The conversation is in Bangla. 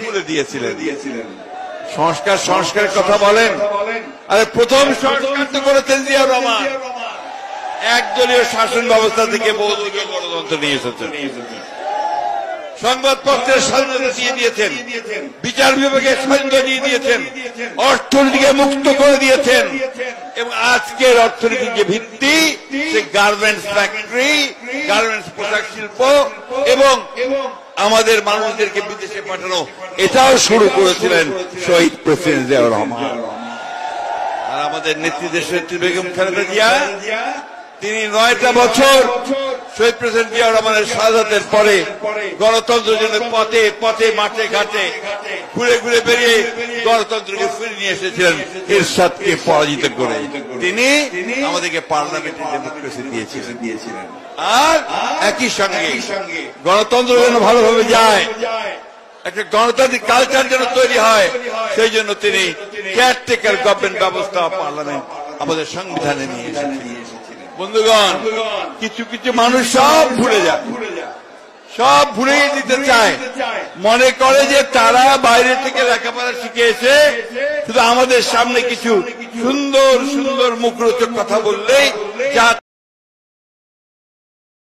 তুলে দিয়েছিলেন। সংস্কার সংস্কারের কথা বলেন, আরে প্রথম সংস্কার তো করেছেন জিয়াউর রহমান। একদলীয় শাসন ব্যবস্থা থেকে বহুদলীয় গণতন্ত্র নিয়ে এসেছেন, সংবাদপত্রের স্বাধীনতা দিয়ে দিয়েছেন, বিচার বিভাগের স্বাধীনতা দিয়ে দিয়েছেন, অর্থনীতিকে মুক্ত করে দিয়েছেন, এবং আজকের অর্থনীতির যে ভিত্তি সে গার্মেন্টস ফ্যাক্টরি, গার্মেন্টস পোশাক শিল্প এবং আমাদের মানুষদেরকে বিদেশে পাঠানো, এটাও শুরু করেছিলেন শহীদ প্রেসিডেন্ট জিয়াউর রহমান। আর আমাদের নেত্রী দেশনেত্রী বেগম খালেদা জিয়া, তিনি 9টা বছর শহীদ প্রেসিডেন্ট জিয়াউর রহমানের শাহাদাতের পরে গণতন্ত্রের জন্য পথে পথে মাঠে ঘাটে ঘুরে ঘুরে বেরিয়ে গণতন্ত্রকে ফিরে নিয়ে এসেছিলেন এরশাদকে পরাজিত করে। তিনি আমাদেরকে পার্লামেন্টে ডেমোক্রেসি দিয়েছিলেন। আর একই সঙ্গে গণতন্ত্র যেন ভালোভাবে যায়, একটা গণতান্ত্রিক কালচার যেন তৈরি হয়, সেই জন্য তিনি কেয়ারটেকার গভর্নমেন্ট ব্যবস্থা পার্লামেন্ট আমাদের সংবিধানে নিয়ে এসেছিলেন। বন্ধুগণ, কিছু কিছু মানুষ সব ভুলে যায়, সব ভুলে দিতে চায়, মনে করে যে তারা বাইরে থেকে লেখাপড়া শিখে এসে শুধু আমাদের সামনে কিছু সুন্দর সুন্দর মুখরোচক কথা বললেই যা